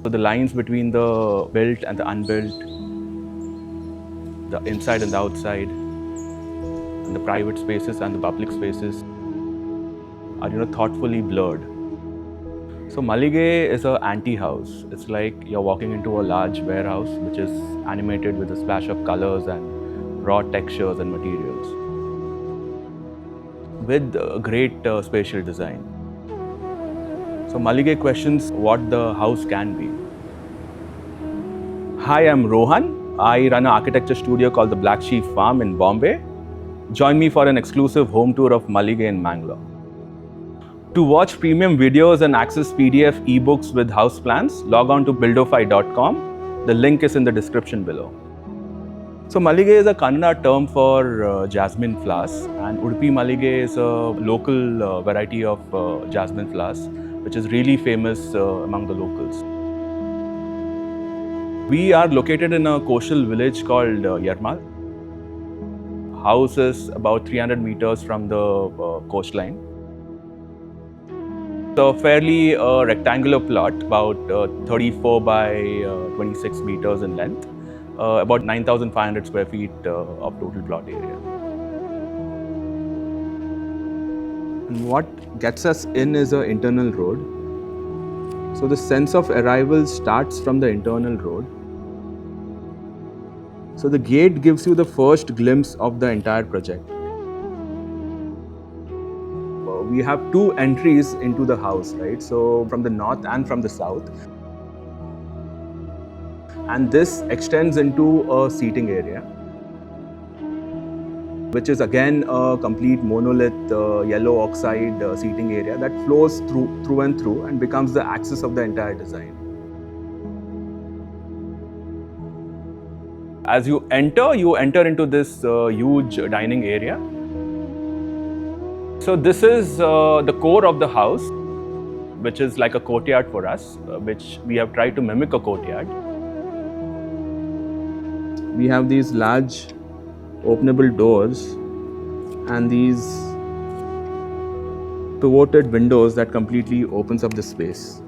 So the lines between the built and the unbuilt, the inside and the outside, and the private spaces and the public spaces are thoughtfully blurred. So Mallige is an anti-house. It's like you're walking into a large warehouse which is animated with a splash of colors and raw textures and materials with great spatial design. So Mallige questions what the house can be. Hi, I'm Rohan. I run an architecture studio called the Black Sheep Farm in Bombay. Join me for an exclusive home tour of Mallige in Mangalore. To watch premium videos and access PDF ebooks with house plans, log on to buildofy.com. The link is in the description below. So Mallige is a Kannada term for jasmine flowers, and Udipi Mallige is a local variety of jasmine flowers, which is really famous among the locals. We are located in a coastal village called Yermal. House is about 300 meters from the coastline. It's a fairly rectangular plot, about 34 by 26 meters in length, about 9,500 square feet of total plot area. And what gets us in is an internal road. So the sense of arrival starts from the internal road. So the gate gives you the first glimpse of the entire project. We have two entries into the house, right? So from the north and from the south. And this extends into a seating area, which is again a complete monolith yellow oxide seating area that flows through and through and becomes the axis of the entire design. As you enter into this huge dining area. So this is the core of the house, which is like a courtyard for us, which we have tried to mimic a courtyard. We have these large openable doors and these pivoted windows that completely opens up the space.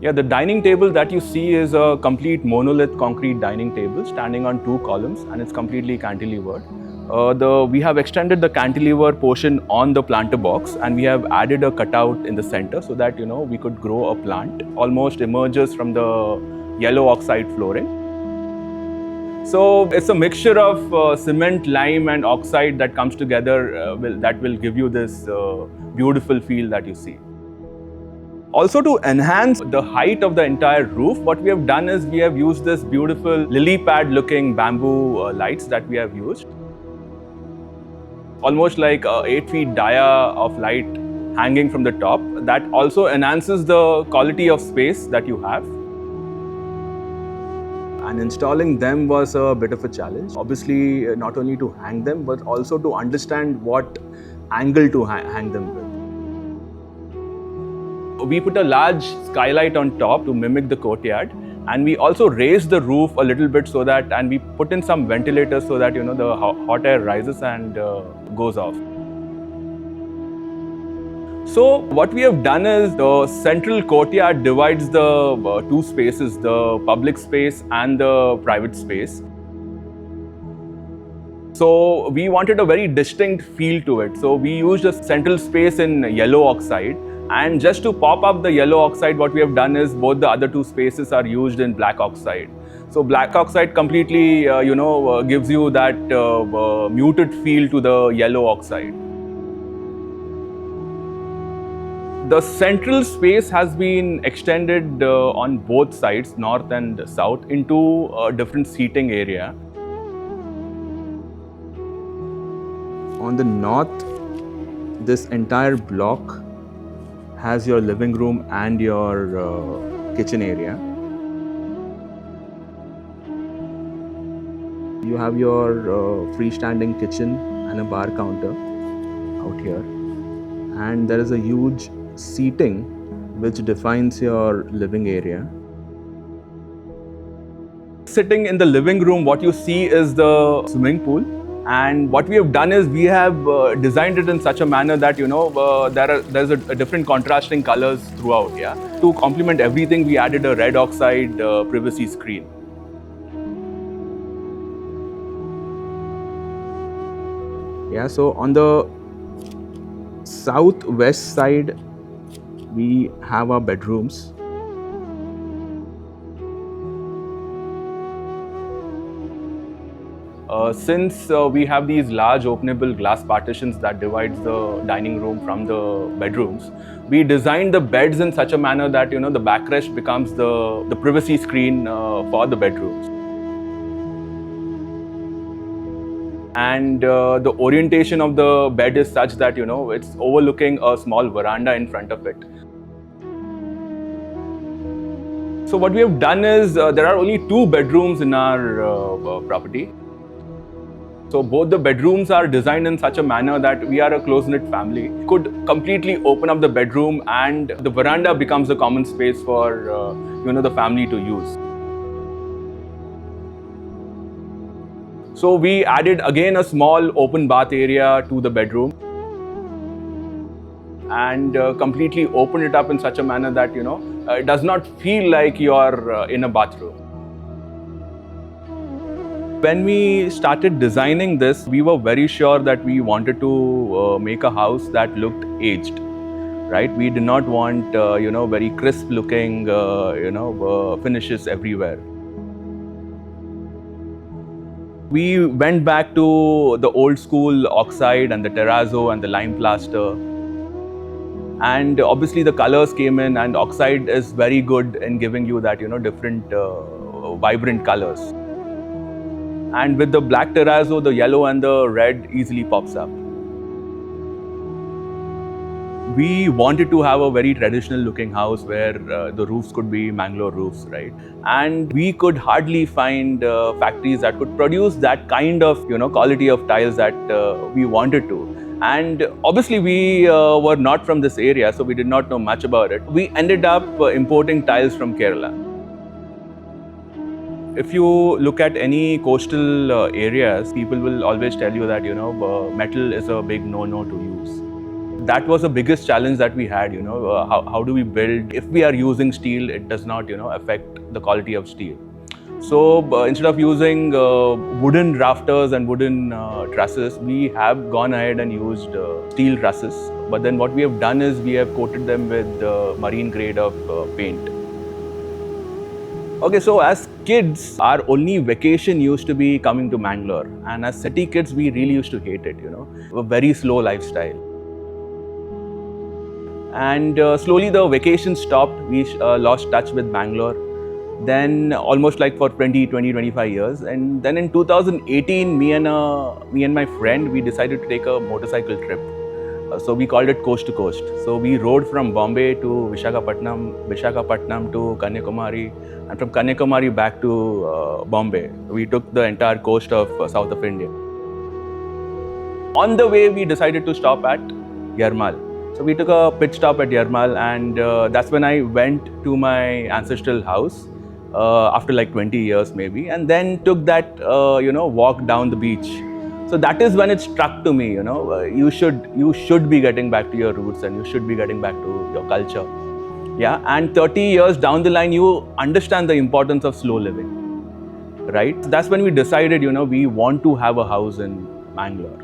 Yeah, the dining table that you see is a complete monolith concrete dining table standing on two columns, and it's completely cantilevered. We have extended the cantilever portion on the planter box, and we have added a cutout in the center so that we could grow a plant. Almost emerges from the yellow oxide flooring. So it's a mixture of cement, lime and oxide that comes together that will give you this beautiful feel that you see. Also, to enhance the height of the entire roof, what we have done is we have used this beautiful lily pad looking bamboo lights that we have used. Almost like 8 feet dia of light hanging from the top. That also enhances the quality of space that you have. And installing them was a bit of a challenge. Obviously, not only to hang them, but also to understand what angle to hang them with. We put a large skylight on top to mimic the courtyard, and we also raised the roof a little bit so that, and we put in some ventilators so that the hot air rises and goes off. So what we have done is the central courtyard divides the two spaces, the public space and the private space. So we wanted a very distinct feel to it. So we used a central space in yellow oxide. And just to pop up the yellow oxide, what we have done is both the other two spaces are used in black oxide. So black oxide completely, gives you that muted feel to the yellow oxide. The central space has been extended on both sides, north and south, into a different seating area. On the north, this entire block has your living room and your kitchen area. You have your freestanding kitchen and a bar counter out here. And there is a huge seating which defines your living area. Sitting in the living room, what you see is the swimming pool. And what we have done is we have designed it in such a manner that there's a different contrasting colors throughout. Yeah, to complement everything, we added a red oxide privacy screen. Yeah, so on the southwest side, we have our bedrooms. Since we have these large openable glass partitions that divides the dining room from the bedrooms, we designed the beds in such a manner that the backrest becomes the privacy screen for the bedrooms. And the orientation of the bed is such that it's overlooking a small veranda in front of it. So what we have done is there are only 2 bedrooms in our property. So both the bedrooms are designed in such a manner that we are a close-knit family. Could completely open up the bedroom and the veranda becomes a common space for the family to use. So we added again a small open bath area to the bedroom and completely opened it up in such a manner that it does not feel like you're in a bathroom. When we started designing this, we were very sure that we wanted to make a house that looked aged, right? We did not want very crisp looking finishes everywhere. We went back to the old school oxide and the terrazzo and the lime plaster. And obviously the colors came in, and oxide is very good in giving you that different vibrant colors. And with the black terrazzo, the yellow and the red easily pops up. We wanted to have a very traditional looking house where the roofs could be Mangalore roofs, right? And we could hardly find factories that could produce that kind of quality of tiles that we wanted to. And obviously we were not from this area, so we did not know much about it. We ended up importing tiles from Kerala. If you look at any coastal areas, people will always tell you that metal is a big no-no to use. That was the biggest challenge that we had. How do we build? If we are using steel, it does not affect the quality of steel. So instead of using wooden rafters and wooden trusses, we have gone ahead and used steel trusses. But then what we have done is we have coated them with marine grade of paint. Okay, so as kids, our only vacation used to be coming to Mangalore. And as city kids, we really used to hate it, A very slow lifestyle. And slowly the vacation stopped. We lost touch with Mangalore. Then almost like for 25 years. And then in 2018, me and my friend, we decided to take a motorcycle trip. So we called it coast to coast. So we rode from Bombay to Visakhapatnam to Kanyakumari, and from Kanyakumari back to Bombay. We took the entire coast of south of India. On the way, we decided to stop at Yermal. So we took a pit stop at Yermal, and that's when I went to my ancestral house after like 20 years maybe, and then took that walk down the beach. So that is when it struck to me, you should be getting back to your roots, and you should be getting back to your culture. Yeah, and 30 years down the line, you understand the importance of slow living, right? So that's when we decided, we want to have a house in Mangalore.